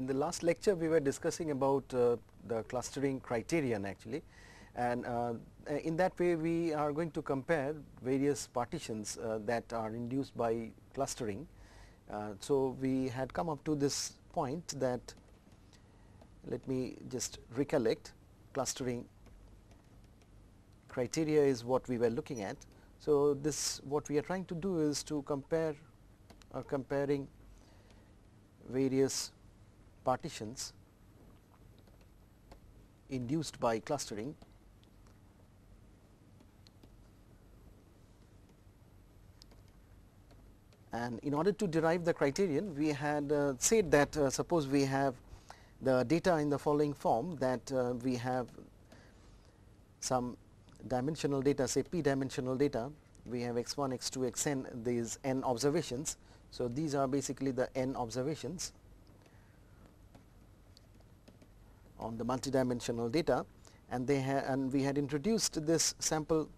In the last lecture we were discussing about the clustering criterion actually, and in that way we are going to compare various partitions that are induced by clustering. So we had come up to this point that, let me just recollect, clustering criteria is what we were looking at. So this, what we are trying to do is to compare or comparing various partitions induced by clustering, and in order to derive the criterion we had said that suppose we have the data in the following form, that we have some dimensional data, say p dimensional data, we have x1, x2, xn, these n observations. So these are basically the n observations on the multidimensional data, and we had introduced this sample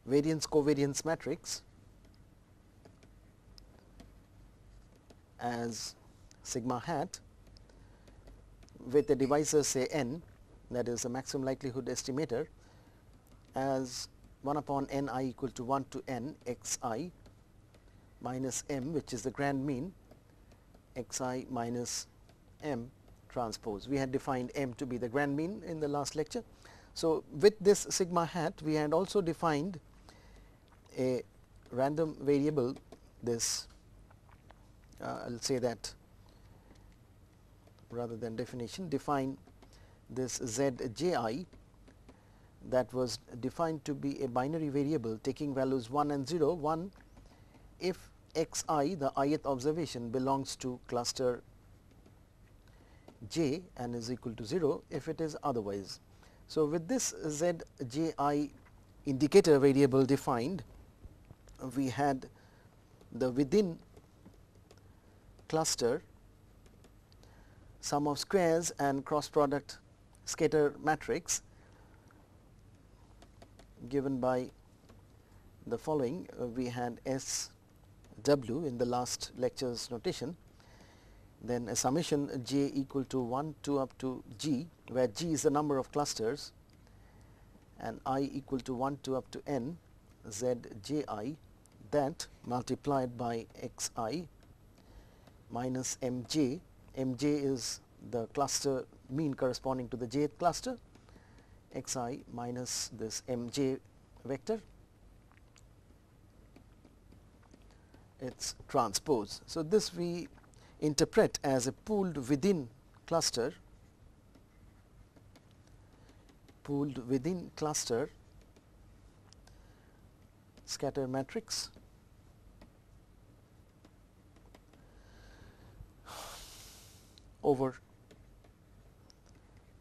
variance covariance matrix as sigma hat with a divisor say n, that is a maximum likelihood estimator, as 1 upon n I equal to 1 to n x I minus m, which is the grand mean, x I minus m transpose. We had defined m to be the grand mean in the last lecture. So with this sigma hat we had also defined a random variable, this I will say that rather than definition, define this zji that was defined to be a binary variable taking values 1 and 0, 1 if xi, the ith observation, belongs to cluster j and is equal to 0 if it is otherwise. So with this zji indicator variable defined, we had the within cluster sum of squares and cross product scatter matrix given by the following. We had S w in the last lecture's notation, then a summation j equal to 1 to up to g, where g is the number of clusters, and I equal to 1 to up to n z j I, that multiplied by x I minus m j. M j is the cluster mean corresponding to the jth cluster, x I minus this m j vector, its transpose. So this we interpret as a pooled within cluster, scatter matrix over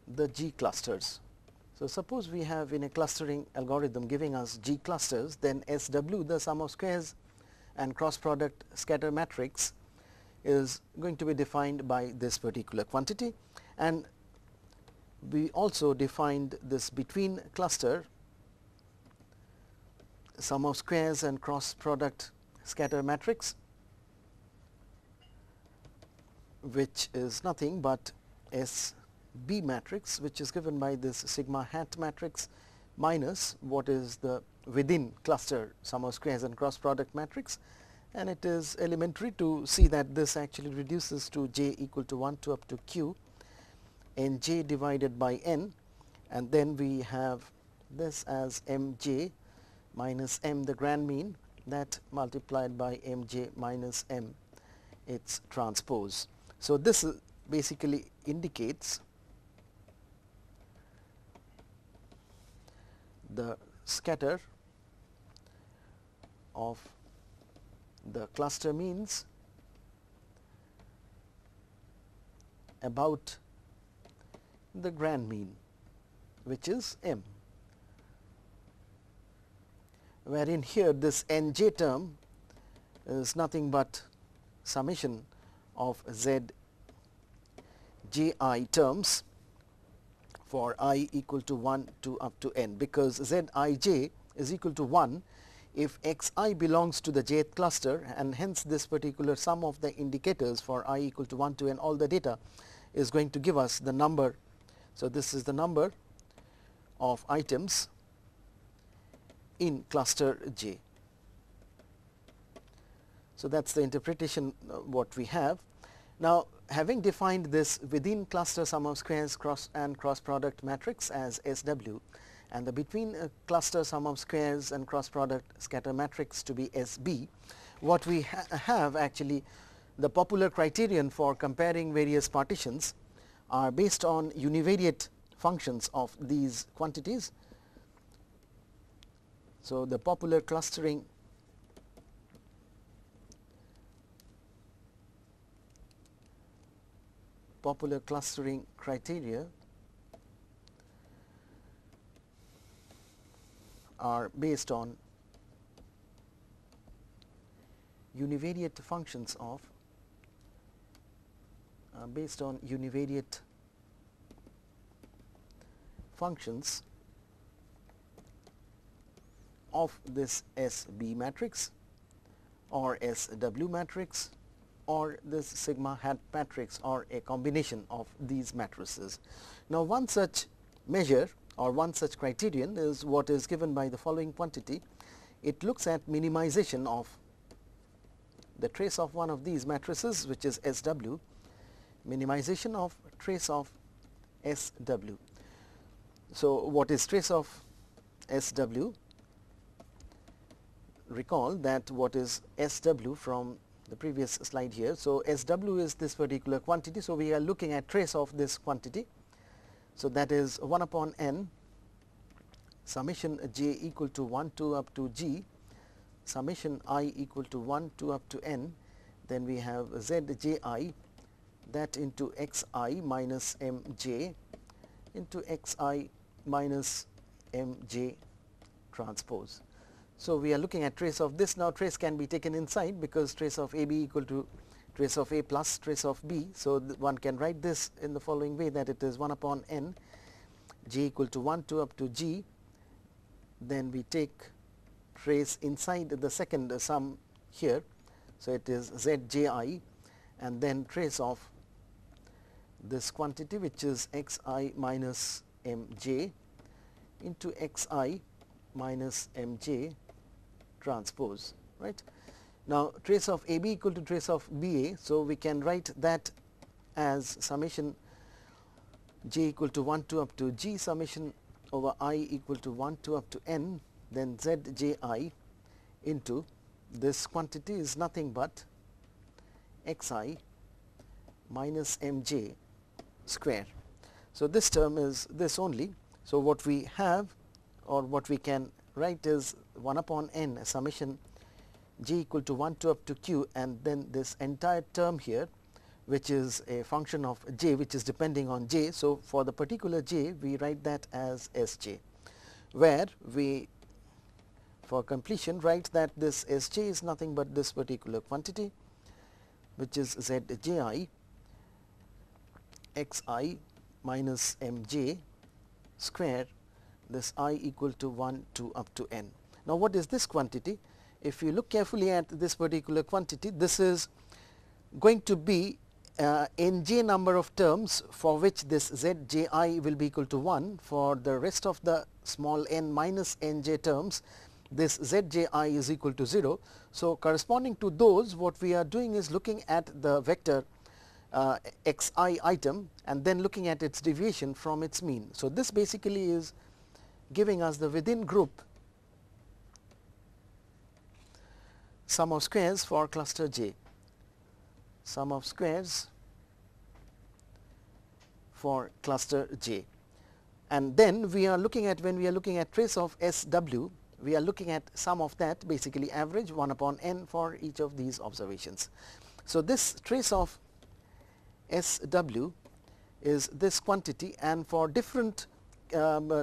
the G clusters. So suppose we have in a clustering algorithm giving us G clusters, then SW, the sum of squares and cross product scatter matrix, is going to be defined by this particular quantity, and we also defined this between cluster sum of squares and cross product scatter matrix, which is nothing but S B matrix, which is given by this sigma hat matrix minus what is the within cluster sum of squares and cross product matrix, and it is elementary to see that this actually reduces to j equal to 1 to up to q n j divided by n, and then we have this as m j minus m, the grand mean, that multiplied by m j minus m, its transpose. So this basically indicates the scatter of the cluster means about the grand mean, which is m, wherein here this n j term is nothing but summation of z j I terms for I equal to 1 to up to n, because z I j is equal to 1 if xi belongs to the jth cluster, and hence this particular sum of the indicators for I equal to 1 to n all the data is going to give us the number. So, this is the number of items in cluster J. So, that is the interpretation what we have. Now, having defined this within cluster sum of squares cross product matrix as SW, and the between cluster sum of squares and cross product scatter matrix to be SB, what we have actually the popular criterion for comparing various partitions are based on univariate functions of these quantities. So, the popular clustering criteria are based on univariate functions of this SB matrix or SW matrix or this sigma hat matrix or a combination of these matrices. Now, one such measure or one such criterion is what is given by the following quantity. It looks at minimization of the trace of one of these matrices, which is SW, minimization of trace of SW. So, what is trace of SW? Recall that what is SW from the previous slide here. So, SW is this particular quantity. So, we are looking at trace of this quantity. So, that is 1 upon n summation j equal to 1 to up to g, summation I equal to 1 to up to n, then we have zji, that into xi minus mj into xi minus mj transpose. So, we are looking at trace of this. Now, trace can be taken inside because trace of AB equal to trace of A plus trace of B. So, one can write this in the following way, that it is 1 upon n j equal to 1 to up to g. Then we take trace inside the second sum here. So, it is zji and then trace of this quantity, which is xi minus mj into xi minus mj transpose, right. Now, trace of AB equal to trace of BA. So, we can write that as summation j equal to 1 to up to g summation over I equal to 1 to up to n, then zji into this quantity is nothing but xi minus mj square. So, this term is this only. So, what we have or what we can write is 1 upon n summation j equal to 1 to up to q, and then this entire term here, which is a function of j, which is depending on j. So, for the particular j we write that as Sj, where we for completion write that this Sj is nothing but this particular quantity, which is Zji xi minus mj square, this I equal to 1 to up to n. Now, what is this quantity? If you look carefully at this particular quantity, this is going to be nj number of terms for which this zji will be equal to 1. For the rest of the small n minus nj terms, this zji is equal to 0. So, corresponding to those, what we are doing is looking at the vector xi item and then looking at its deviation from its mean. So, this basically is giving us the within group sum of squares for cluster J, sum of squares for cluster J. And then we are looking at, when we are looking at trace of SW, we are looking at sum of that, basically average 1 upon n for each of these observations. So, this trace of SW is this quantity, and for different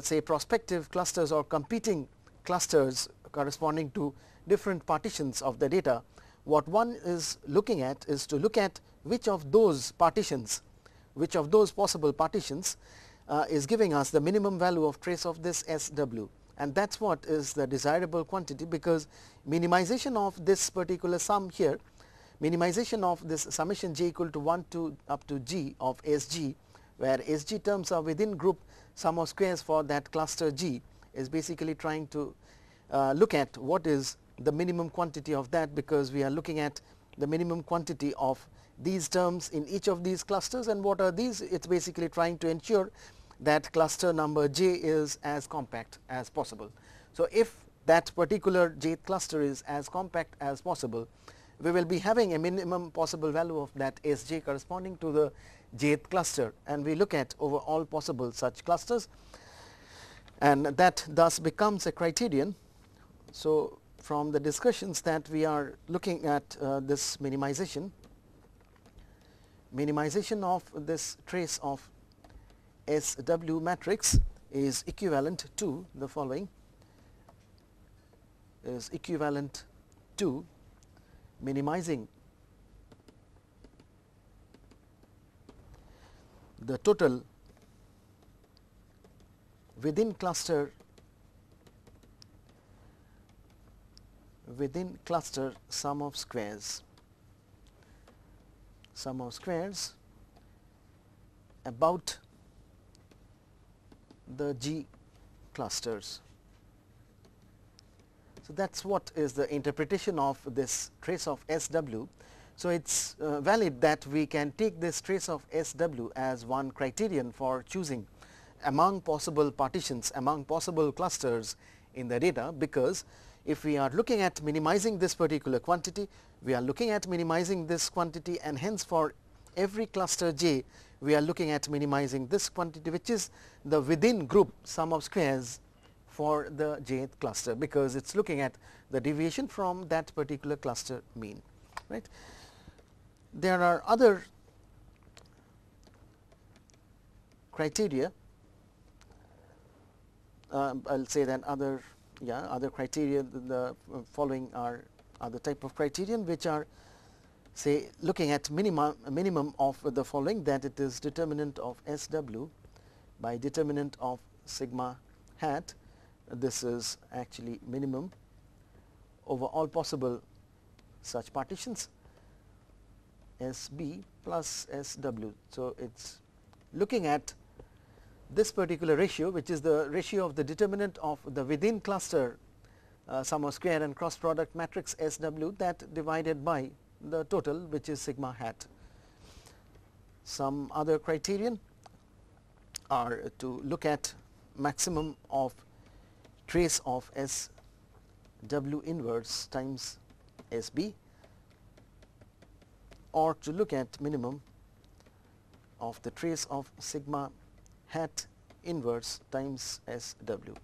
say prospective clusters or competing clusters corresponding to different partitions of the data, what one is looking at is to look at which of those partitions, which of those possible partitions is giving us the minimum value of trace of this SW. and that is what is the desirable quantity, because minimization of this particular sum here, minimization of this summation j equal to 1 to up to g of S g, where S g terms are within group sum of squares for that cluster G, is basically trying to look at what is the minimum quantity of that, because we are looking at the minimum quantity of these terms in each of these clusters. And what are these? It is basically trying to ensure that cluster number J is as compact as possible. So, if that particular Jth cluster is as compact as possible, we will be having a minimum possible value of that S j corresponding to the Jth cluster, and we look at over all possible such clusters, and that thus becomes a criterion. So, from the discussions that we are looking at this minimization of this trace of S w matrix is equivalent to the following, is equivalent to minimizing the total within cluster sum of squares about the G clusters. So, that is what is the interpretation of this trace of S w. So, it is valid that we can take this trace of S w as one criterion for choosing among possible partitions, among possible clusters in the data, because if we are looking at minimizing this particular quantity, we are looking at minimizing this quantity, and hence for every cluster J we are looking at minimizing this quantity, which is the within group sum of squares for the Jth cluster, because it is looking at the deviation from that particular cluster mean, right. There are other criteria, I will say that other criteria, the following are other type of criterion, which are say looking at minimum of the following, that it is determinant of S w by determinant of sigma hat. This is actually minimum over all possible such partitions S b plus S w. So, it is looking at this particular ratio, which is the ratio of the determinant of the within cluster sum of square and cross product matrix S w, that divided by the total, which is sigma hat. Some other criterion are to look at maximum of trace of S w inverse times S b, or to look at minimum of the trace of sigma hat inverse times S w.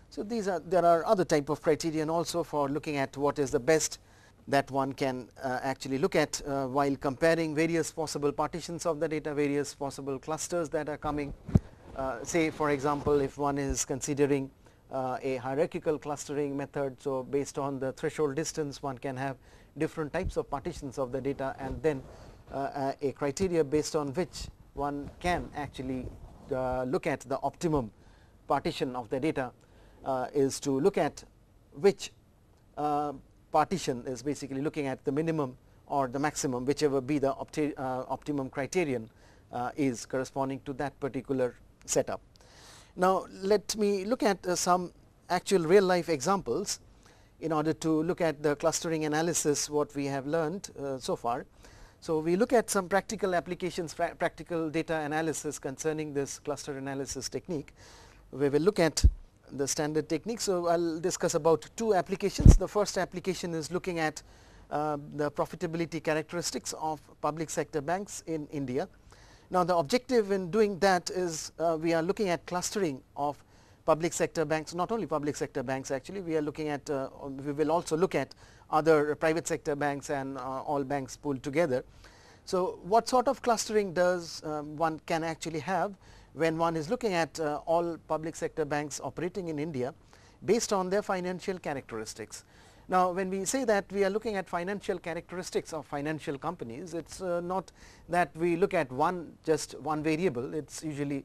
So, there are other type of criterion also for looking at what is the best that one can actually look at while comparing various possible partitions of the data, various possible clusters that are coming. Say for example, if one is considering a hierarchical clustering method, so based on the threshold distance one can have different types of partitions of the data, and then a criteria based on which one can actually look at the optimum partition of the data is to look at which partition is basically looking at the minimum or the maximum, whichever be the optimum criterion is corresponding to that particular setup. Now, let me look at some actual real life examples in order to look at the clustering analysis what we have learned so far. So, we look at some practical applications, practical data analysis concerning this cluster analysis technique. We will look at the standard technique. So, I will discuss about two applications. The first application is looking at the profitability characteristics of public sector banks in India. Now, the objective in doing that is we are looking at clustering of public sector banks, not only public sector banks actually, we are looking at, we will also look at other private sector banks and all banks pulled together. So, what sort of clustering does one can actually have when one is looking at all public sector banks operating in India based on their financial characteristics. Now, when we say that we are looking at financial characteristics of financial companies, it is not that we look at just one variable, it is usually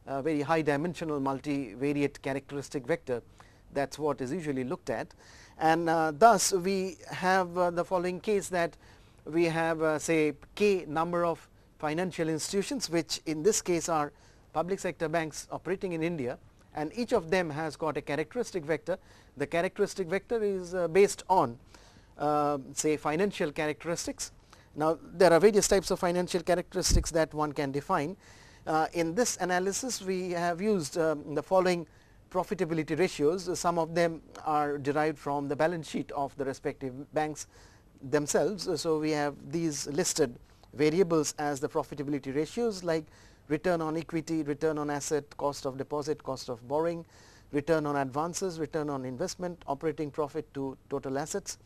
a very high dimensional multivariate characteristic vector That is what is usually looked at, and thus we have the following case, that we have say k number of financial institutions, which in this case are public sector banks operating in India, and each of them has got a characteristic vector. The characteristic vector is based on say financial characteristics. Now, there are various types of financial characteristics that one can define. In this analysis, we have used the following profitability ratios. Some of them are derived from the balance sheet of the respective banks themselves. So, we have these listed variables as the profitability ratios, like return on equity, return on asset, cost of deposit, cost of borrowing, return on advances, return on investment, operating profit to total assets,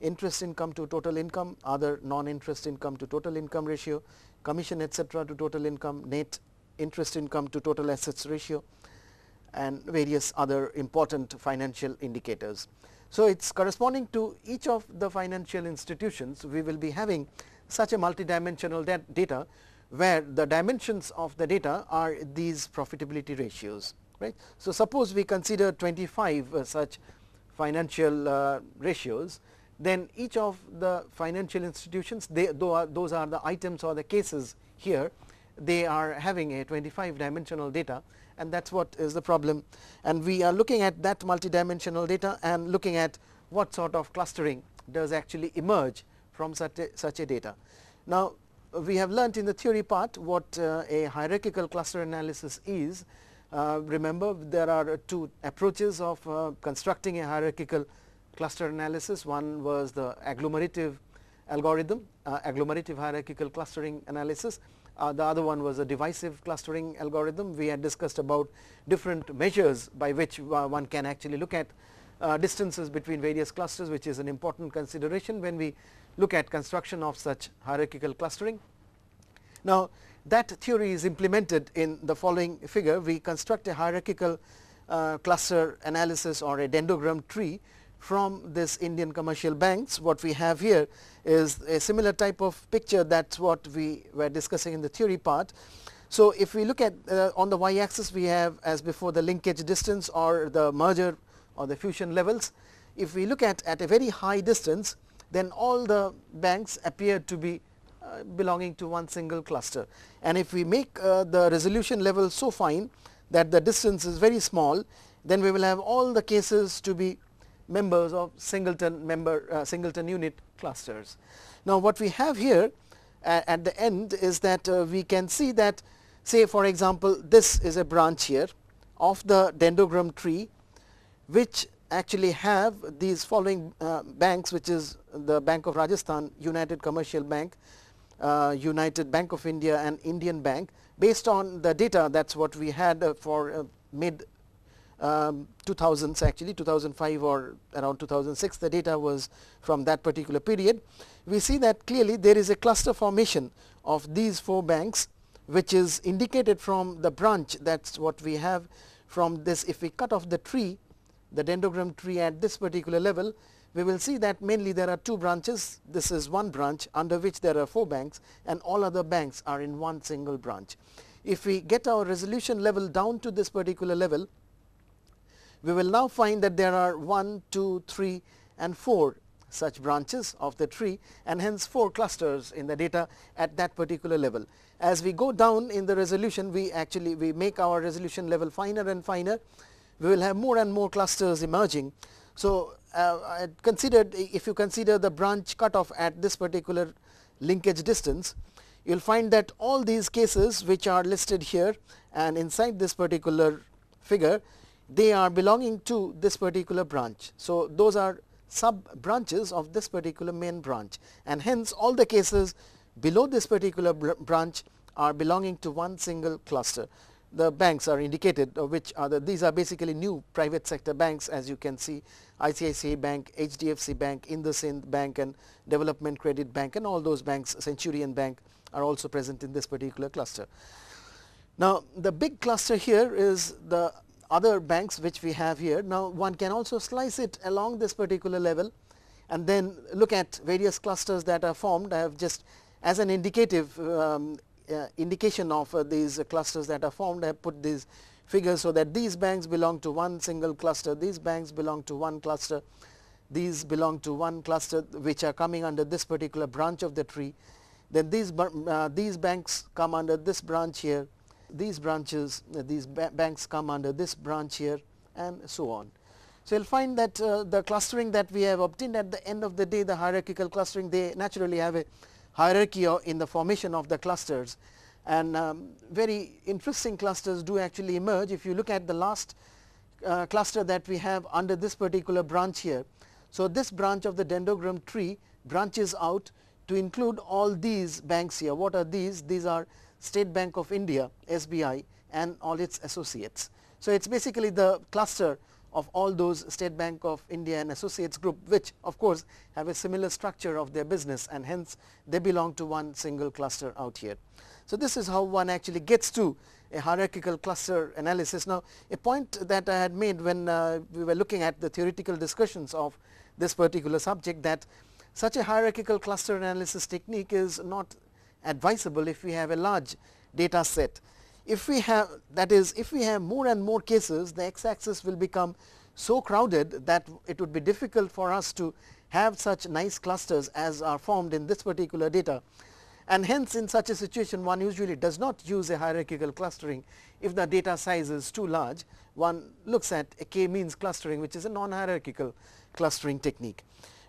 interest income to total income, other non-interest income to total income ratio, commission etc. to total income, net interest income to total assets ratio, and various other important financial indicators. So, it is corresponding to each of the financial institutions. We will be having such a multidimensional data, where the dimensions of the data are these profitability ratios, right. So, suppose we consider 25 such financial ratios, then each of the financial institutions, those are the items or the cases here, they are having a 25 dimensional data, and that is what is the problem. And we are looking at that multidimensional data and looking at what sort of clustering does actually emerge from such a data. Now, we have learnt in the theory part what a hierarchical cluster analysis is. Remember, there are two approaches of constructing a hierarchical cluster analysis. One was the agglomerative algorithm, agglomerative hierarchical clustering analysis. The other one was a divisive clustering algorithm. We had discussed about different measures by which one can actually look at distances between various clusters, which is an important consideration when we look at construction of such hierarchical clustering. Now, that theory is implemented in the following figure. We construct a hierarchical cluster analysis or a dendrogram tree from this Indian commercial banks. What we have here is a similar type of picture. That is what we were discussing in the theory part. So, if we look at on the y axis, we have as before the linkage distance or the merger or the fusion levels. If we look at a very high distance, then all the banks appear to be belonging to one single cluster, and if we make the resolution level so fine that the distance is very small, then we will have all the cases to be members of singleton unit clusters. Now, what we have here at the end is that we can see that, say for example, this is a branch here of the dendrogram tree, which actually have these following banks, which is the Bank of Rajasthan, United Commercial Bank, United Bank of India, and Indian Bank. Based on the data, that is what we had for mid 2000s, actually 2005 or around 2006, the data was from that particular period. We see that clearly there is a cluster formation of these four banks, which is indicated from the branch. That is what we have from this. If we cut off the tree, the dendrogram tree at this particular level, we will see that mainly there are two branches. This is one branch under which there are four banks, and all other banks are in one single branch. If we get our resolution level down to this particular level, we will now find that there are 1, 2, 3 and 4 such branches of the tree, and hence 4 clusters in the data at that particular level. As we go down in the resolution, we make our resolution level finer and finer. We will have more and more clusters emerging. So, if you consider the branch cutoff at this particular linkage distance, you will find that all these cases which are listed here and inside this particular figure, they are belonging to this particular branch. So, those are sub branches of this particular main branch, and hence all the cases below this particular branch are belonging to one single cluster. The banks are indicated, which are these are basically new private sector banks, as you can see: ICICI Bank, HDFC Bank, IndusInd Bank, and Development Credit Bank, and all those banks, Centurion Bank, are also present in this particular cluster. Now, the big cluster here is the other banks which we have here. Now, one can also slice it along this particular level and then look at various clusters that are formed. I have just, as an indicative indication of these clusters that are formed, I have put these figure, so that these banks belong to one single cluster, these banks belong to one cluster, these belong to one cluster which are coming under this particular branch of the tree. Then these banks come under this branch here, these branches, these banks come under this branch here, and so on. So, you will find that the clustering that we have obtained at the end of the day, the hierarchical clustering, they naturally have a hierarchy in the formation of the clusters, and very interesting clusters do actually emerge. If you look at the last cluster that we have under this particular branch here. So, this branch of the dendrogram tree branches out to include all these banks here. What are these? These are State Bank of India, SBI, and all its associates. So, it is basically the cluster of all those State Bank of India and associates group, which of course have a similar structure of their business, and hence they belong to one single cluster out here. So, this is how one actually gets to a hierarchical cluster analysis. Now, a point that I had made when we were looking at the theoretical discussions of this particular subject, that such a hierarchical cluster analysis technique is not advisable if we have a large data set. If we have, that is, if we have more and more cases, the x axis will become so crowded that it would be difficult for us to have such nice clusters as are formed in this particular data, and hence in such a situation one usually does not use a hierarchical clustering. If the data size is too large, one looks at a k-means clustering, which is a non-hierarchical clustering technique.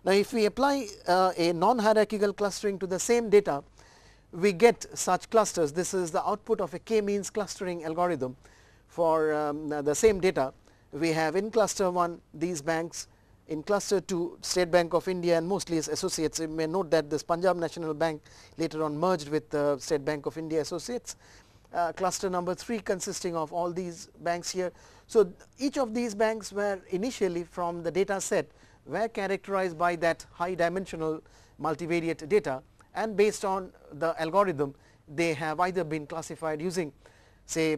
Now, if we apply a non-hierarchical clustering to the same data, we get such clusters. This is the output of a k-means clustering algorithm for the same data. We have in cluster 1 these banks, in cluster 2 State Bank of India and mostly its associates. You may note that this Punjab National Bank later on merged with State Bank of India associates. Cluster number 3 consisting of all these banks here. So, each of these banks were initially from the data set were characterized by that high dimensional multivariate data, and based on the algorithm they have either been classified using say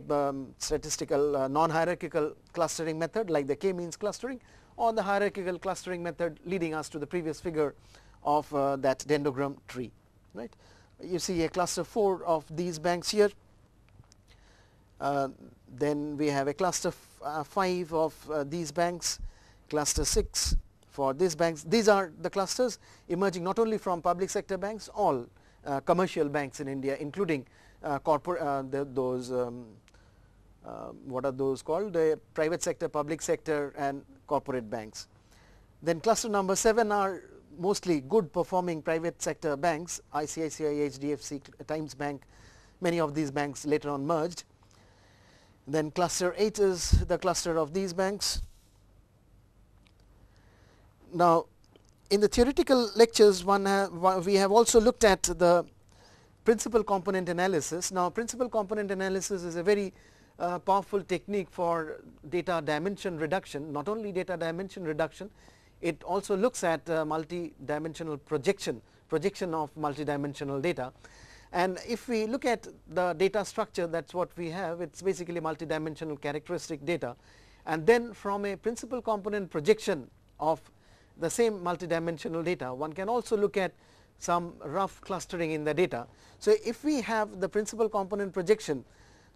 statistical non-hierarchical clustering method like the k-means clustering, or the hierarchical clustering method leading us to the previous figure of that dendrogram tree, right. You see a cluster 4 of these banks here, then we have a cluster 5 of these banks, cluster 6 for these banks. These are the clusters emerging not only from public sector banks, all commercial banks in India, including those what are those called, private sector, public sector and corporate banks. Then cluster number 7 are mostly good performing private sector banks, ICICI, HDFC, Times Bank, many of these banks later on merged. Then cluster 8 is the cluster of these banks. Now, in the theoretical lectures we have also looked at the principal component analysis. Now, principal component analysis is a very powerful technique for data dimension reduction. Not only data dimension reduction, it also looks at multi-dimensional projection of multi-dimensional data. And if we look at the data structure, that is what we have, it is basically multi-dimensional characteristic data, and then from a principal component projection of the same multi-dimensional data, one can also look at some rough clustering in the data. So, if we have the principal component projection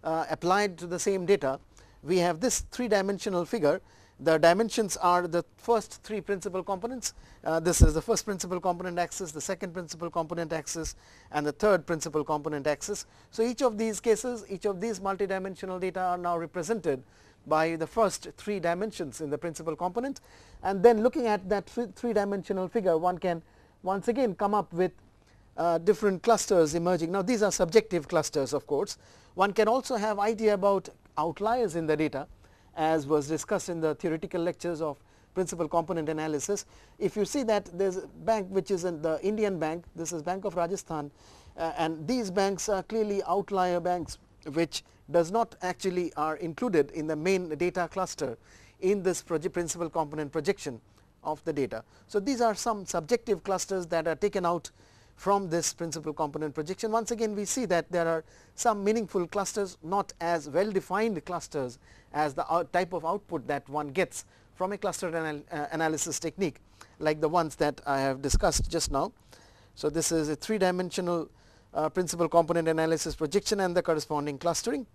applied to the same data, we have this 3-dimensional figure. The dimensions are the first 3 principal components. This is the first principal component axis, the second principal component axis and the third principal component axis. So, each of these cases, each of these multi-dimensional data are now represented by the first 3 dimensions in the principal component, and then looking at that 3-dimensional figure, one can once again come up with different clusters emerging. Now, these are subjective clusters, of course. One can also have idea about outliers in the data, as was discussed in the theoretical lectures of principal component analysis. If you see that there is a bank which is in the Indian bank, this is Bank of Rajasthan, and these banks are clearly outlier banks which does not actually are included in the main data cluster in this principal component projection of the data. So, these are some subjective clusters that are taken out from this principal component projection. Once again we see that there are some meaningful clusters, not as well defined clusters as the type of output that one gets from a cluster analysis technique like the ones that I have discussed just now. So, this is a 3-dimensional principal component analysis projection and the corresponding clustering.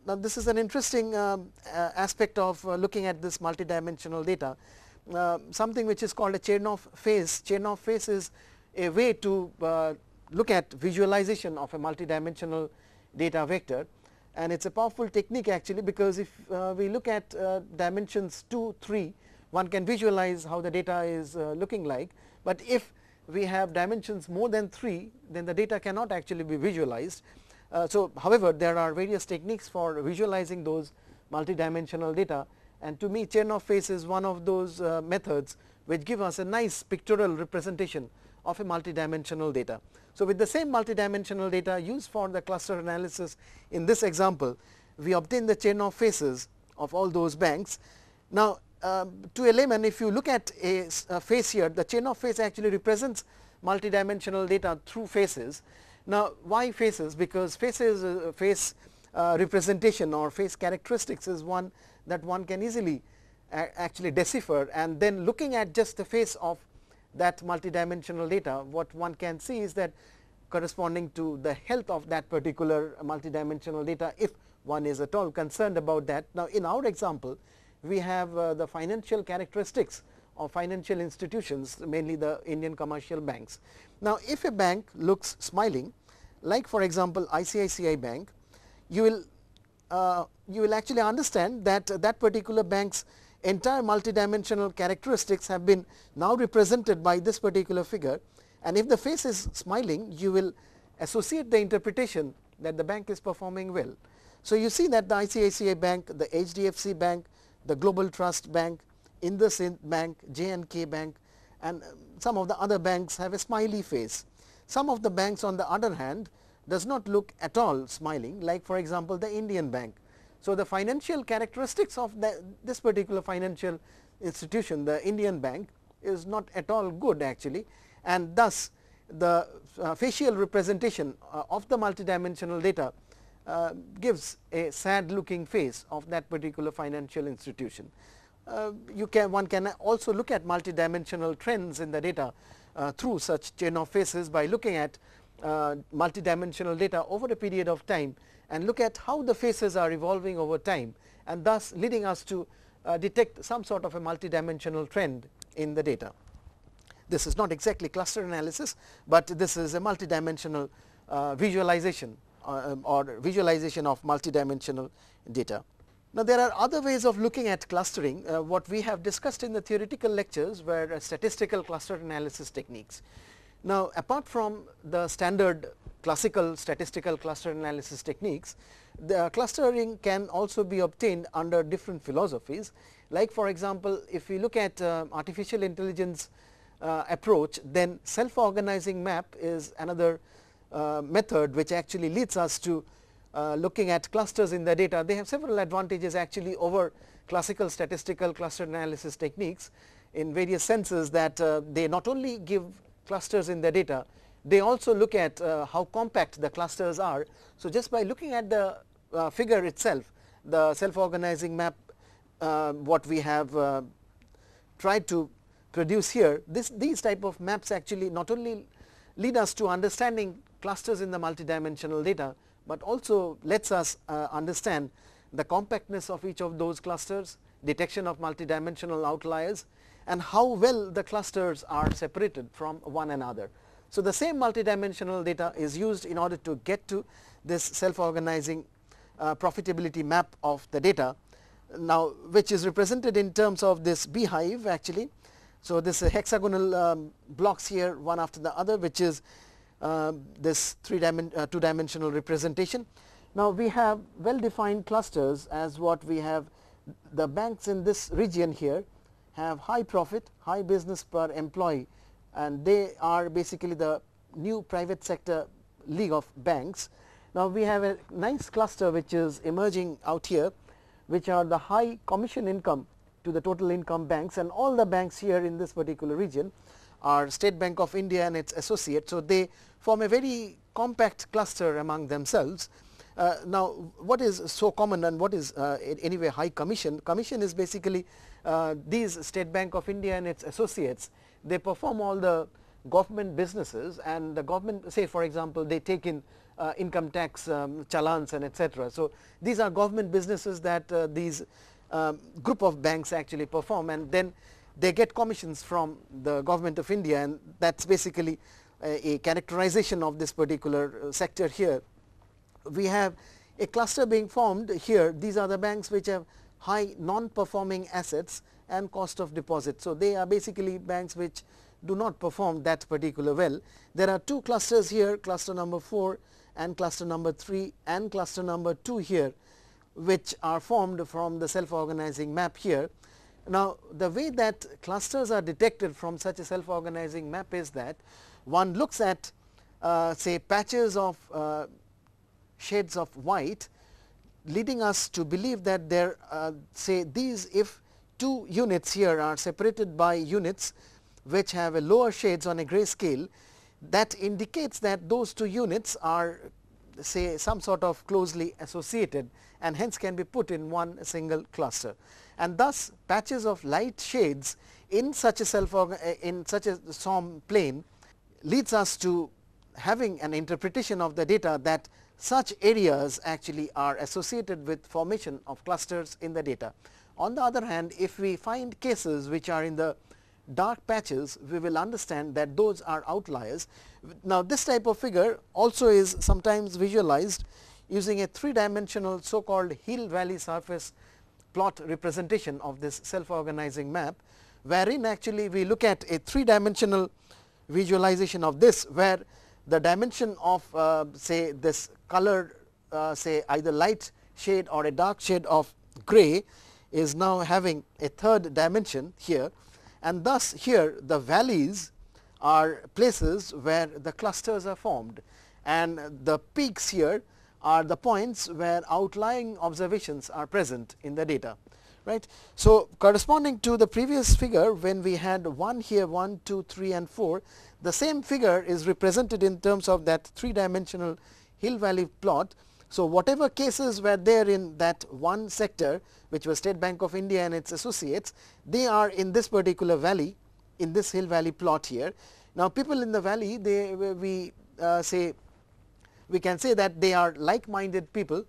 Now, this is an interesting aspect of looking at this multidimensional data, something which is called a chain of phase. Chain of phase is a way to look at visualization of a multidimensional data vector, and it is a powerful technique actually, because if we look at dimensions 2, 3, one can visualize how the data is looking like, but if we have dimensions more than 3, then the data cannot actually be visualized. So, however, there are various techniques for visualizing those multidimensional data, and to me chain of phase is one of those methods which give us a nice pictorial representation of a multidimensional data. So, with the same multidimensional data used for the cluster analysis in this example, we obtain the chain of phases of all those banks. Now, to a layman, if you look at a phase here, the chain of phase actually represents multidimensional data through phases. Now, why phases? Because phases, phase representation or phase characteristics is one that one can easily actually decipher, and then looking at just the face of that multidimensional data, what one can see is that corresponding to the health of that particular multidimensional data, if one is at all concerned about that. Now, in our example, we have the financial characteristics of financial institutions, mainly the Indian commercial banks. Now, if a bank looks smiling, like for example ICICI Bank, you will actually understand that that particular bank's entire multidimensional characteristics have been now represented by this particular figure, and if the face is smiling, you will associate the interpretation that the bank is performing well. So, you see that the ICICI Bank, the HDFC Bank, the Global Trust Bank, IndusInd Bank, J&K Bank, and some of the other banks have a smiley face. Some of the banks on the other hand does not look at all smiling, like for example the Indian Bank. So, the financial characteristics of this particular financial institution, the Indian Bank, is not at all good actually, and thus the facial representation of the multidimensional data gives a sad looking face of that particular financial institution. One can also look at multidimensional trends in the data through such chain of faces by looking at multidimensional data over a period of time and look at how the faces are evolving over time, and thus leading us to detect some sort of a multidimensional trend in the data. This is not exactly cluster analysis, but this is a multidimensional visualization or visualization of multidimensional data. Now, there are other ways of looking at clustering. What we have discussed in the theoretical lectures were statistical cluster analysis techniques. Now, apart from the standard classical statistical cluster analysis techniques, the clustering can also be obtained under different philosophies. Like for example, if we look at artificial intelligence approach, then self-organizing map is another method which actually leads us to looking at clusters in the data. They have several advantages actually over classical statistical cluster analysis techniques in various senses, that they not only give clusters in the data, they also look at how compact the clusters are. So, just by looking at the figure itself, the self-organizing map, what we have tried to produce here, these type of maps actually not only lead us to understanding clusters in the multidimensional data, but also lets us understand the compactness of each of those clusters, detection of multidimensional outliers, and how well the clusters are separated from one another. So, the same multidimensional data is used in order to get to this self-organizing profitability map of the data, now which is represented in terms of this beehive actually. So, this hexagonal blocks here one after the other, which is this two-dimensional representation. Now, we have well defined clusters as what we have. The banks in this region here have high profit, high business per employee, and they are basically the new private sector league of banks. Now, we have a nice cluster which is emerging out here, which are the high commission income to the total income banks, and all the banks here in this particular region are State Bank of India and its associates. So, they form a very compact cluster among themselves. Now, what is so common and what is anyway high commission? Commission is basically these State Bank of India and its associates, they perform all the government businesses, and the government, say for example, they take in income tax challans and etc. So, these are government businesses that these group of banks actually perform, and then they get commissions from the government of India, and that is basically a characterization of this particular sector here. We have a cluster being formed here. These are the banks which have high non-performing assets and cost of deposit. So, they are basically banks which do not perform that particular well. There are two clusters here, cluster number 4 and cluster number 3 and cluster number 2 here, which are formed from the self-organizing map here. Now, the way that clusters are detected from such a self-organizing map is that one looks at say patches of shades of white, leading us to believe that there say these, if two units here are separated by units which have a lower shades on a gray scale, that indicates that those two units are say some sort of closely associated and hence can be put in one single cluster. And thus, patches of light shades in such a in such a SOM plane leads us to having an interpretation of the data that such areas actually are associated with formation of clusters in the data. On the other hand, if we find cases which are in the dark patches, we will understand that those are outliers. Now, this type of figure also is sometimes visualized using a 3-dimensional so called hill valley surface plot representation of this self-organizing map, wherein actually we look at a 3-dimensional visualization of this, where the dimension of say this colored say either light shade or a dark shade of gray is now having a third dimension here, and thus here the valleys are places where the clusters are formed, and the peaks here are the points where outlying observations are present in the data, right. So, corresponding to the previous figure, when we had 1 here, 1, 2, 3 and 4, the same figure is represented in terms of that 3-dimensional hill valley plot. So, whatever cases were there in that one sector, which was State Bank of India and its associates, they are in this particular valley, in this hill valley plot here. Now, people in the valley, they we can say that they are like-minded people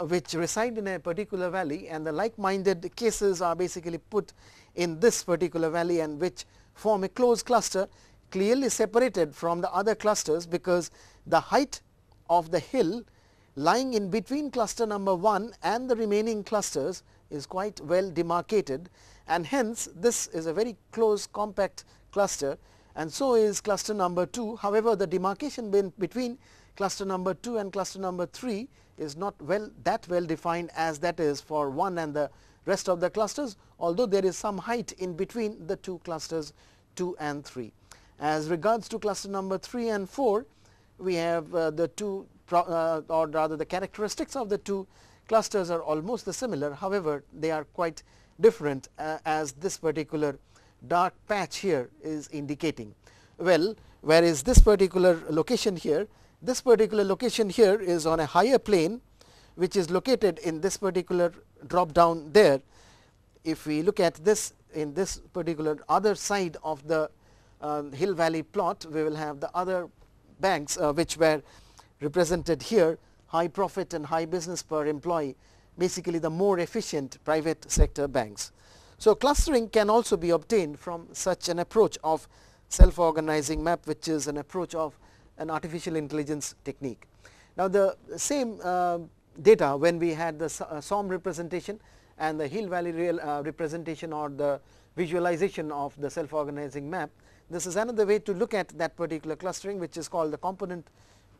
which reside in a particular valley, and the like-minded cases are basically put in this particular valley and which form a closed cluster clearly separated from the other clusters, because the height of the hill lying in between cluster number 1 and the remaining clusters is quite well demarcated, and hence this is a very close compact cluster, and so is cluster number 2. However, the demarcation between cluster number 2 and cluster number 3 is not that well defined as that is for 1 and the rest of the clusters, although there is some height in between the two clusters 2 and 3. As regards to cluster number 3 and 4, we have the two or rather the characteristics of the two clusters are almost the similar. However, they are quite different as this particular dark patch here is indicating. Well, whereas this particular location here, this particular location here is on a higher plane, which is located in this particular drop down there. If we look at this in this particular other side of the hill valley plot, we will have the other banks which were represented here, high profit and high business per employee, basically the more efficient private sector banks. So, clustering can also be obtained from such an approach of self-organizing map, which is an approach of an artificial intelligence technique. Now, the same data when we had the SOM representation and the hill valley representation or the visualization of the self-organizing map, this is another way to look at that particular clustering, which is called the component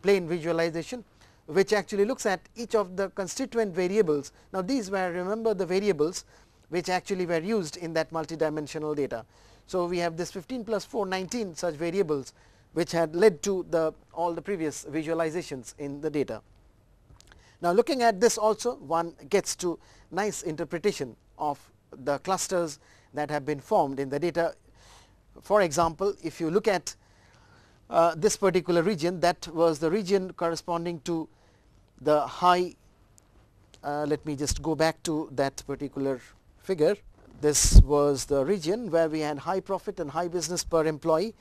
plane visualization, which actually looks at each of the constituent variables. Now, these were, remember, the variables which actually were used in that multidimensional data. So, we have this 15 plus 4, 19 such variables which had led to all the previous visualizations in the data. Now, looking at this also, one gets to nice interpretation of the clusters that have been formed in the data. For example, if you look at this particular region, that was the region corresponding to the high, let me just go back to that particular figure. This was the region where we had high profit and high business per employee,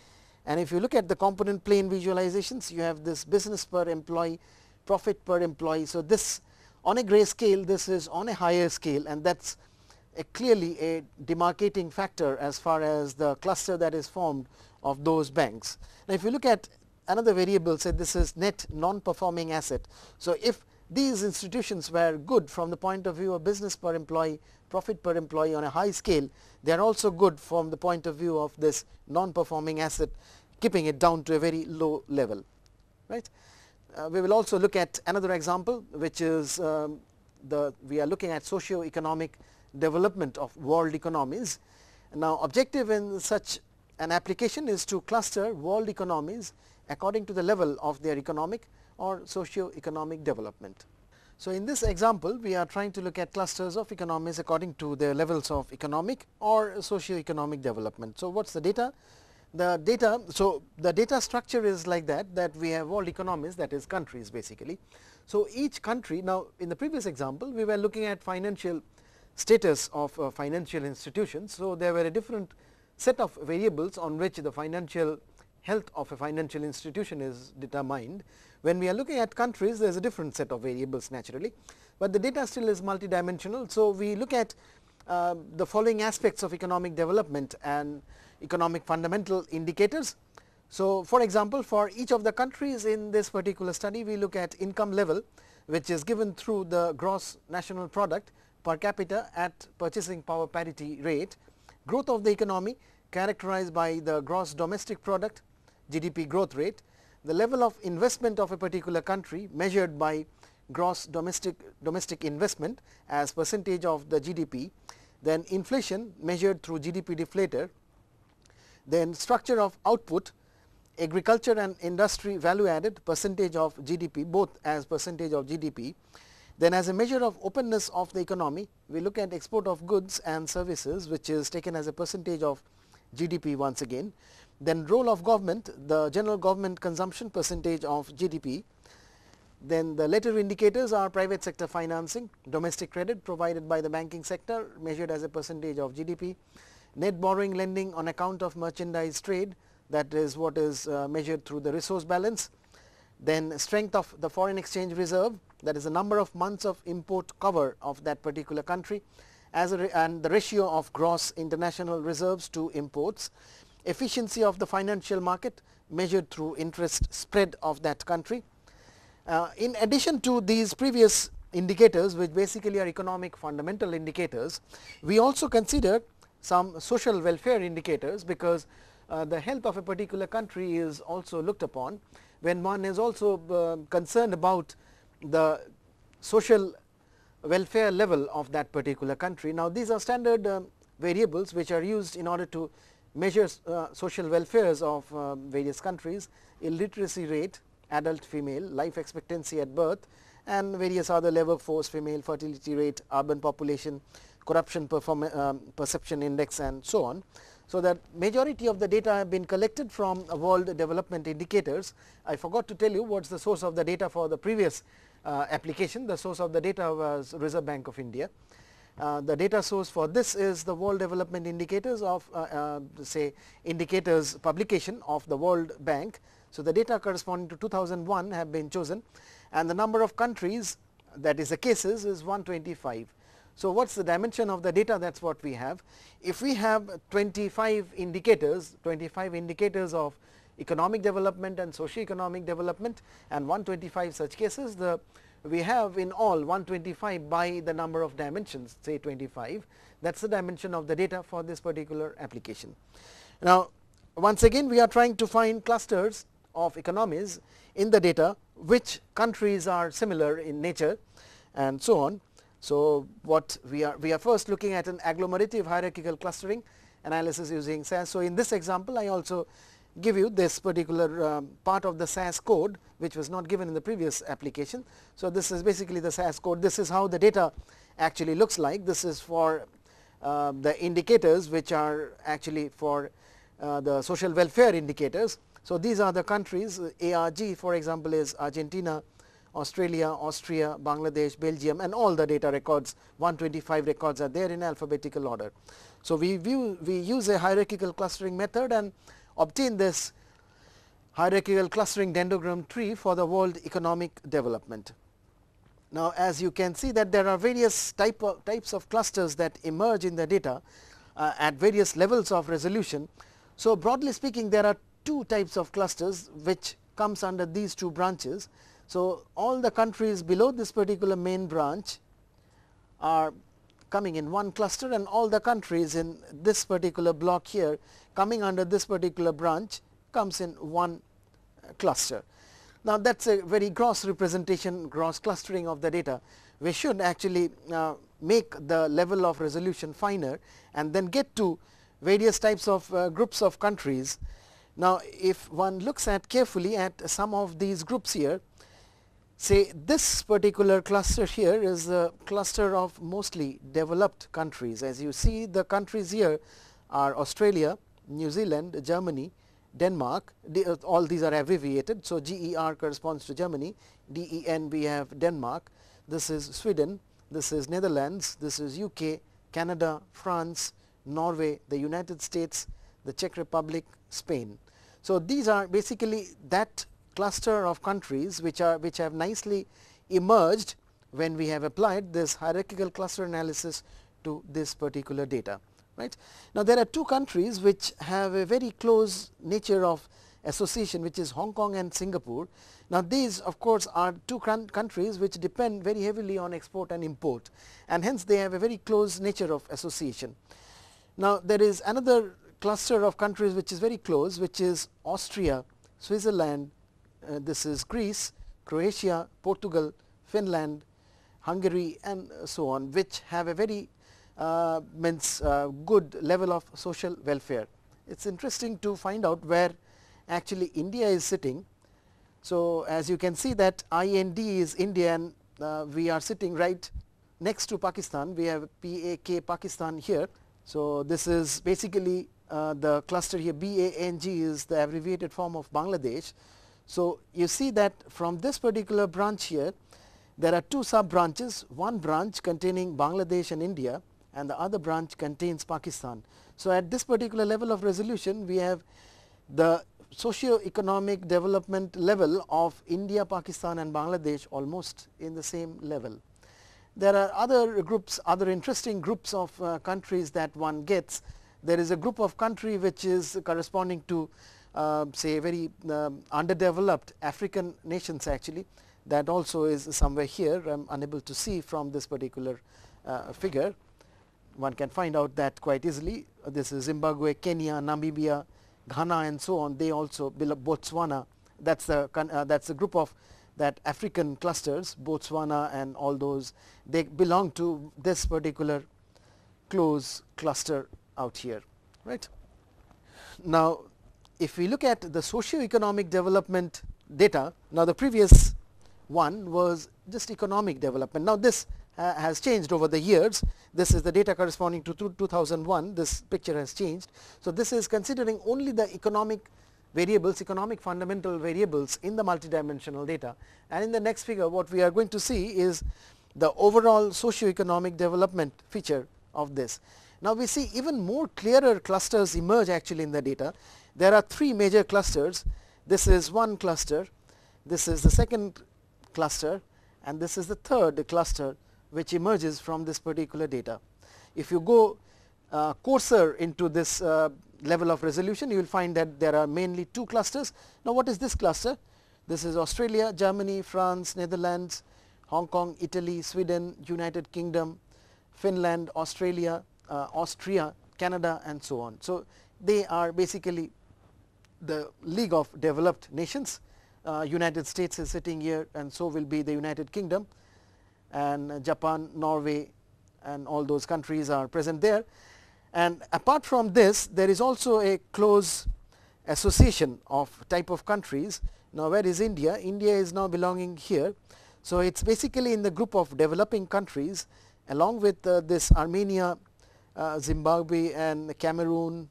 And if you look at the component plane visualizations, you have this business per employee, profit per employee. So, this on a gray scale, this is on a higher scale, and that is clearly a demarcating factor as far as the cluster that is formed of those banks. Now, if you look at another variable, say this is net non-performing asset. So, if these institutions were good from the point of view of business per employee, profit per employee on a high scale, they are also good from the point of view of this non-performing asset, keeping it down to a very low level, right. We will also look at another example, which is we are looking at socio-economic development of world economies. Now, objective in such an application is to cluster world economies according to the level of their economic or socio-economic development. So, in this example, we are trying to look at clusters of economies according to their levels of economic or socio-economic development. So, what is the data? The data structure is like that we have world economies, that is countries basically. So, each country, now in the previous example we were looking at financial status of financial institutions. So, there were a different set of variables on which the financial health of a financial institution is determined. When we are looking at countries, there is a different set of variables naturally, but the data still is multidimensional. So, we look at the following aspects of economic development and economic fundamental indicators. So, for example, for each of the countries in this particular study, we look at income level, which is given through the gross national product per capita at purchasing power parity rate, growth of the economy characterized by the gross domestic product, GDP growth rate, the level of investment of a particular country measured by gross domestic investment as percentage of the GDP, then inflation measured through GDP deflator, then structure of output, agriculture and industry value added percentage of GDP, both as percentage of GDP. Then as a measure of openness of the economy, we look at export of goods and services, which is taken as a percentage of GDP once again. Then role of government, the general government consumption percentage of GDP. Then the later indicators are private sector financing, domestic credit provided by the banking sector measured as a percentage of GDP, net borrowing lending on account of merchandise trade, that is what is measured through the resource balance. Then strength of the foreign exchange reserve, that is the number of months of import cover of that particular country, and the ratio of gross international reserves to imports, efficiency of the financial market measured through interest spread of that country. In addition to these previous indicators, which basically are economic fundamental indicators, we also consider some social welfare indicators, because the health of a particular country is also looked upon when one is also concerned about the social welfare level of that particular country. Now, these are standard variables which are used in order to measure social welfares of various countries: illiteracy rate, adult female, life expectancy at birth, and various other labor force, female fertility rate, urban population, corruption perception index, and so on. So, that majority of the data have been collected from world development indicators. I forgot to tell you what is the source of the data for the previous application. The source of the data was Reserve Bank of India. The data source for this is the world development indicators of say indicators publication of the World Bank. So, the data corresponding to 2001 have been chosen, and the number of countries, that is the cases, is 125. So, what is the dimension of the data? That is what we have. If we have 25 indicators of economic development and socio-economic development and 125 such cases, we have in all 125 by the number of dimensions, say 25. That is the dimension of the data for this particular application. Now, once again we are trying to find clusters of economies in the data, which countries are similar in nature and so on. So, what we are first looking at an agglomerative hierarchical clustering analysis using SAS. So, in this example I also give you this particular part of the SAS code, which was not given in the previous application. So, this is basically the SAS code. This is how the data actually looks like. This is for the indicators which are actually for the social welfare indicators. So, these are the countries. ARG for example is Argentina, Australia, Austria, Bangladesh, Belgium, and all the data records, 125 records are there in alphabetical order. So, we use a hierarchical clustering method and obtain this hierarchical clustering dendrogram tree for the world economic development. Now, as you can see that there are various types of clusters that emerge in the data at various levels of resolution. So, broadly speaking, there are two types of clusters which comes under these two branches. So, all the countries below this particular main branch are coming in one cluster, and all the countries in this particular block here coming under this particular branch comes in one cluster. Now, that is a very gross representation, gross clustering of the data. We should actually make the level of resolution finer and then get to various types of groups of countries. Now, if one looks at carefully at some of these groups here, say this particular cluster here is a cluster of mostly developed countries. As you see, the countries here are Australia, New Zealand, Germany, Denmark, all these are abbreviated. So, GER corresponds to Germany, DEN we have Denmark, this is Sweden, this is Netherlands, this is UK, Canada, France, Norway, the United States, the Czech Republic, Spain. So, these are basically that cluster of countries which have nicely emerged when we have applied this hierarchical cluster analysis to this particular data. Right. Now, there are two countries which have a very close nature of association, which is Hong Kong and Singapore. Now, these of course are two countries which depend very heavily on export and import, and hence they have a very close nature of association. Now, there is another cluster of countries which is very close, which is Austria, Switzerland, this is Greece, Croatia, Portugal, Finland, Hungary, and so on, which have a very good level of social welfare. It is interesting to find out where actually India is sitting. So, as you can see that IND is India, and we are sitting right next to Pakistan. We have PAK Pakistan here. So, this is basically the cluster here. BANG is the abbreviated form of Bangladesh. So, you see that from this particular branch here, there are two sub branches, one branch containing Bangladesh and India, and the other branch contains Pakistan. So, at this particular level of resolution, we have the socio-economic development level of India, Pakistan and Bangladesh almost in the same level. There are other groups, other interesting groups of countries that one gets. There is a group of country which is corresponding to say very underdeveloped African nations actually, that also is somewhere here. I am unable to see from this particular figure. One can find out that quite easily. This is Zimbabwe, Kenya, Namibia, Ghana and so on. They also belong, Botswana, that is the group of that African clusters, Botswana and all those, they belong to this particular close cluster out here. Right. Now, if we look at the socio-economic development data, now the previous one was just economic development. Now, this has changed over the years. This is the data corresponding to 2001. This picture has changed. So, this is considering only the economic variables, economic fundamental variables in the multidimensional data. And in the next figure, what we are going to see is the overall socio-economic development feature of this. Now, we see even more clearer clusters emerge actually in the data. There are three major clusters. This is one cluster, this is the second cluster, and this is the third cluster which emerges from this particular data. If you go coarser into this level of resolution, you will find that there are mainly two clusters. Now, what is this cluster? This is Australia, Germany, France, Netherlands, Hong Kong, Italy, Sweden, United Kingdom, Finland, Australia, Austria, Canada and so on. So, they are basically the League of Developed Nations. United States is sitting here, and so will be the United Kingdom, and Japan, Norway and all those countries are present there. And apart from this, there is also a close association of type of countries. Now, where is India? India is now belonging here. So, it is basically in the group of developing countries along with this Armenia, Zimbabwe and Cameroon,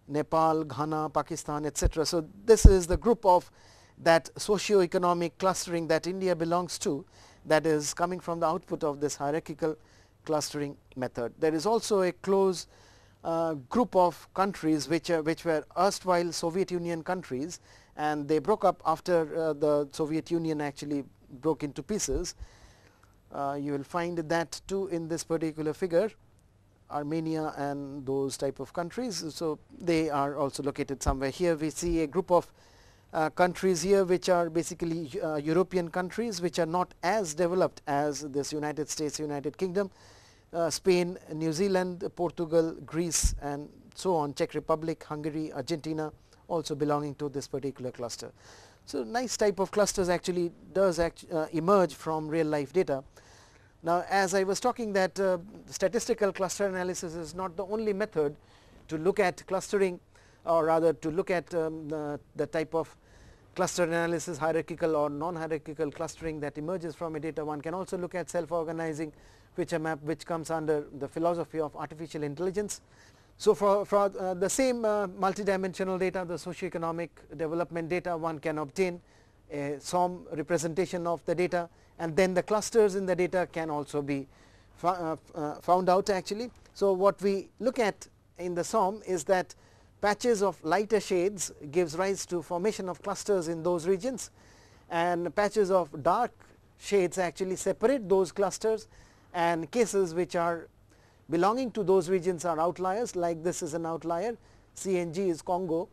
Nepal, Ghana, Pakistan, etc. So, this is the group of that socio-economic clustering that India belongs to, that is coming from the output of this hierarchical clustering method. There is also a close group of countries which were erstwhile Soviet Union countries, and they broke up after the Soviet Union actually broke into pieces. You will find that too in this particular figure, Armenia and those type of countries. So, they are also located somewhere here. We see a group of countries here which are basically European countries which are not as developed as this United States, United Kingdom, Spain, New Zealand, Portugal, Greece and so on, Czech Republic, Hungary, Argentina also belonging to this particular cluster. So, nice type of clusters actually does emerge from real life data. Now, as I was talking that statistical cluster analysis is not the only method to look at clustering, or rather to look at the type of cluster analysis, hierarchical or non-hierarchical clustering that emerges from a data. One can also look at self-organizing feature map, which comes under the philosophy of artificial intelligence. So, for the same multidimensional data, the socioeconomic development data, one can obtain a SOM representation of the data, and then the clusters in the data can also be found out actually. So, what we look at in the SOM is that patches of lighter shades gives rise to formation of clusters in those regions, and patches of dark shades actually separate those clusters, and cases which are belonging to those regions are outliers, like this is an outlier, CNG is Congo,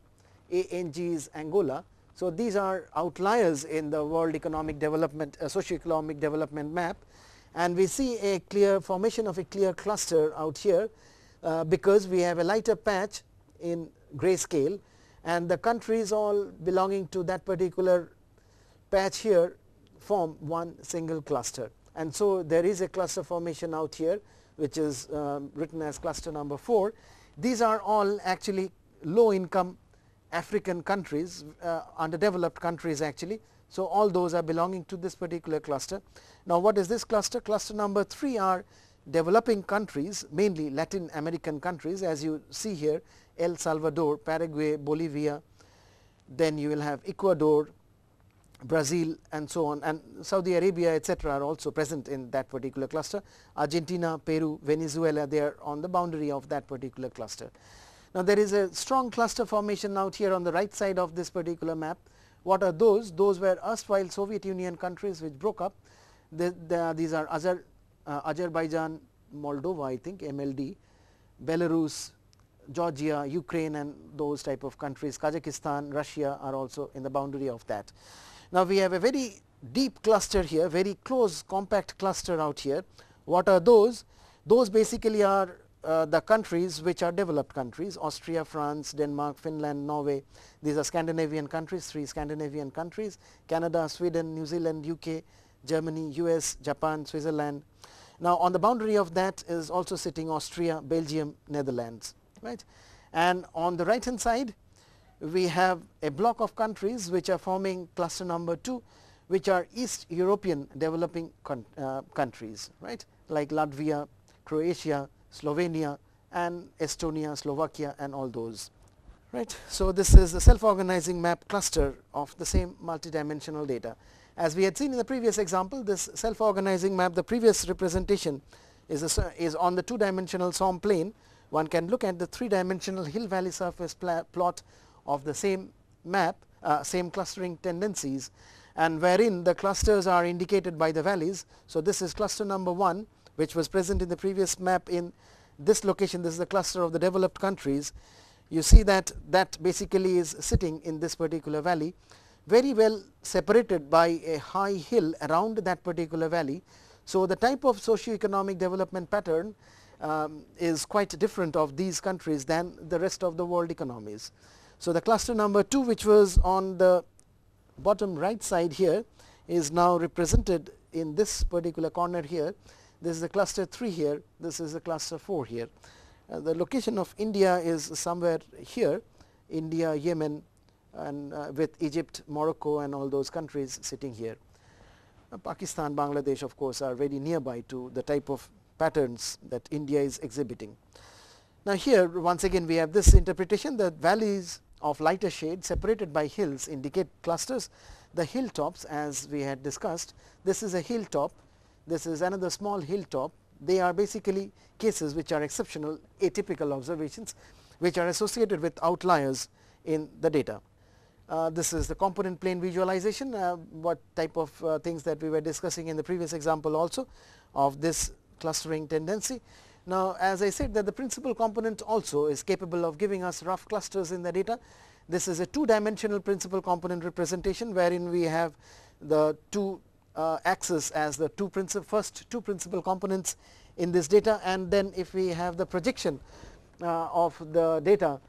ANG is Angola. So, these are outliers in the world economic development socio-economic development map, and we see a clear formation of a clear cluster out here because we have a lighter patch in grayscale, and the countries all belonging to that particular patch here form one single cluster. And so, there is a cluster formation out here which is written as cluster number 4. These are all actually low income African countries, underdeveloped countries actually. So, all those are belonging to this particular cluster. Now, what is this cluster? Cluster number 3 are developing countries, mainly Latin American countries, as you see here, El Salvador, Paraguay, Bolivia, then you will have Ecuador, Brazil and so on, and Saudi Arabia etc. are also present in that particular cluster. Argentina, Peru, Venezuela, they are on the boundary of that particular cluster. Now, there is a strong cluster formation out here on the right side of this particular map. What are those? Those were erstwhile Soviet Union countries which broke up. These are Azerbaijan, Moldova, I think MLD, Belarus, Georgia, Ukraine and those type of countries, Kazakhstan, Russia are also in the boundary of that. Now, we have a very deep cluster here, very close compact cluster out here. What are those? Those basically are the countries which are developed countries: Austria, France, Denmark, Finland, Norway. These are Scandinavian countries, 3 Scandinavian countries: Canada, Sweden, New Zealand, UK, Germany, US, Japan, Switzerland. Now, on the boundary of that is also sitting Austria, Belgium, Netherlands, right. And on the right hand side we have a block of countries which are forming cluster number 2, which are East European developing countries, right, like Latvia, Croatia, Slovenia and Estonia, Slovakia and all those, right. So, this is the self-organizing map cluster of the same multidimensional data. As we had seen in the previous example, this self-organizing map, the previous representation is on the 2-dimensional SOM plane. One can look at the 3-dimensional hill valley surface plot of the same map, same clustering tendencies, and wherein the clusters are indicated by the valleys. So, this is cluster number 1, which was present in the previous map in this location. This is the cluster of the developed countries. You see that basically is sitting in this particular valley, very well separated by a high hill around that particular valley. So, the type of socio-economic development pattern is quite different of these countries than the rest of the world economies. So, the cluster number 2, which was on the bottom right side here, is now represented in this particular corner here. This is the cluster 3 here, this is the cluster 4 here. The location of India is somewhere here, India, Yemen and with Egypt, Morocco and all those countries sitting here. Pakistan, Bangladesh of course are very nearby to the type of patterns that India is exhibiting. Now, here once again we have this interpretation that valleys of lighter shade separated by hills indicate clusters. The hilltops, as we had discussed, this is a hilltop, this is another small hilltop. They are basically cases which are exceptional, atypical observations which are associated with outliers in the data. This is the component plane visualization, what type of things that we were discussing in the previous example also of this clustering tendency. Now, as I said that the principal component also is capable of giving us rough clusters in the data. This is a two-dimensional principal component representation wherein we have the two axes as the first two principal components in this data, and then if we have the projection of the data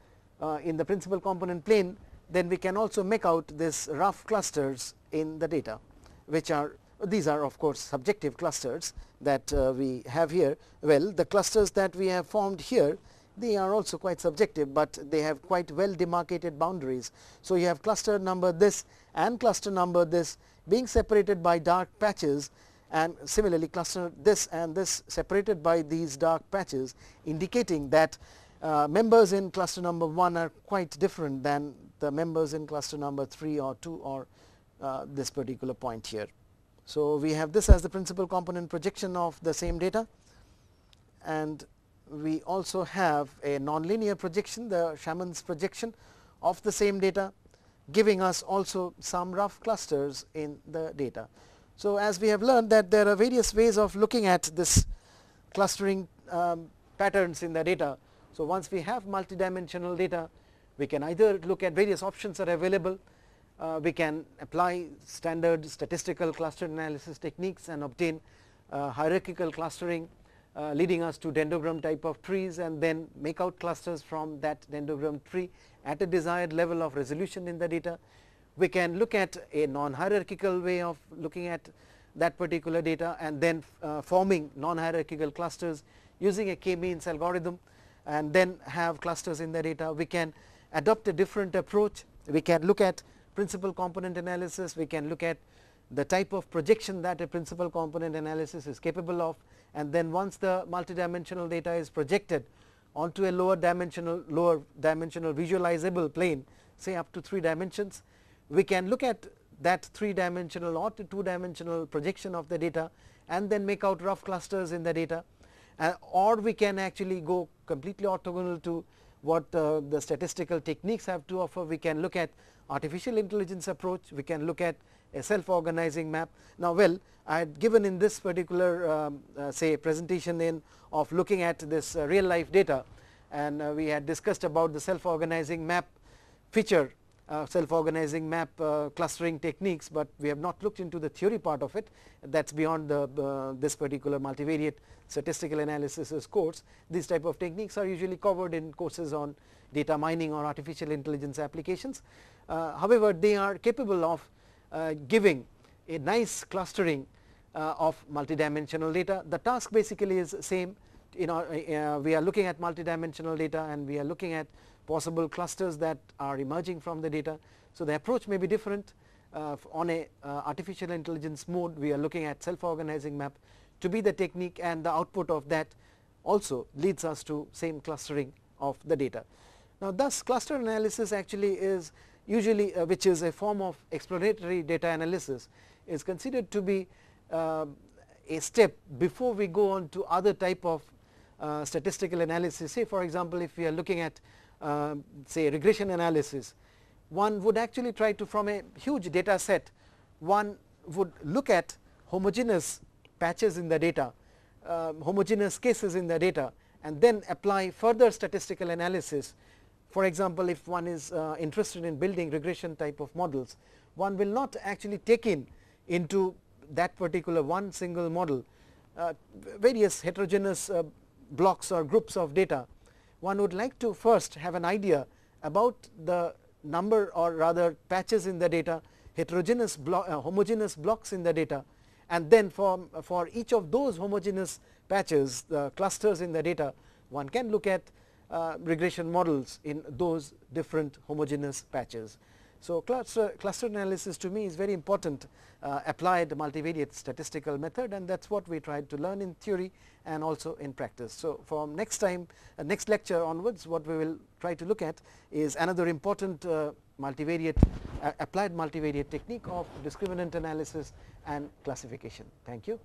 in the principal component plane, then we can also make out this rough clusters in the data, which are, these are of course subjective clusters that we have here. Well, the clusters that we have formed here, they are also quite subjective, but they have quite well demarcated boundaries. So, you have cluster number this and cluster number this being separated by dark patches, and similarly cluster this and this separated by these dark patches, indicating that members in cluster number 1 are quite different than the members in cluster number 3 or 2 or this particular point here. So, we have this as the principal component projection of the same data, and we also have a nonlinear projection, the Sharman's projection of the same data, giving us also some rough clusters in the data. So, as we have learned that there are various ways of looking at this clustering patterns in the data. So, once we have multidimensional data, we can either look at various options that are available. We can apply standard statistical cluster analysis techniques and obtain hierarchical clustering, leading us to dendrogram type of trees, and then make out clusters from that dendrogram tree at a desired level of resolution in the data. We can look at a non-hierarchical way of looking at that particular data, and then forming non-hierarchical clusters using a k-means algorithm, and then have clusters in the data. We can adopt a different approach. We can look at principal component analysis. We can look at the type of projection that a principal component analysis is capable of, and then once the multidimensional data is projected onto a lower dimensional visualizable plane, say up to 3 dimensions, we can look at that 3-dimensional or 2-dimensional projection of the data and then make out rough clusters in the data, or we can actually go completely orthogonal to what the statistical techniques have to offer. We can look at artificial intelligence approach, we can look at a self-organizing map. Now, well, I had given in this particular say presentation of looking at this real life data, and we had discussed about the self-organizing map feature, self-organizing map clustering techniques, but we have not looked into the theory part of it. That is beyond this particular multivariate statistical analysis course. These type of techniques are usually covered in courses on data mining or artificial intelligence applications. However, they are capable of giving a nice clustering of multidimensional data. The task basically is same. We are looking at multidimensional data, and we are looking at possible clusters that are emerging from the data. So, the approach may be different. On a artificial intelligence mode, we are looking at self-organizing map to be the technique, and the output of that also leads us to same clustering of the data. Now, thus cluster analysis actually is usually which is a form of exploratory data analysis, is considered to be a step before we go on to other type of statistical analysis. Say for example, if we are looking at say regression analysis, one would actually try to, from a huge data set, one would look at homogeneous patches in the data, homogeneous cases in the data, and then apply further statistical analysis. For example, if one is interested in building regression type of models, one will not actually take into that particular one single model various heterogeneous blocks or groups of data. One would like to first have an idea about the number, or rather patches in the data, heterogeneous homogeneous blocks in the data, and then for each of those homogeneous patches, the clusters in the data, one can look at regression models in those different homogeneous patches. So, cluster analysis to me is very important applied multivariate statistical method, and that is what we tried to learn in theory and also in practice. So, from next time, next lecture onwards, what we will try to look at is another important multivariate applied multivariate technique of discriminant analysis and classification. Thank you.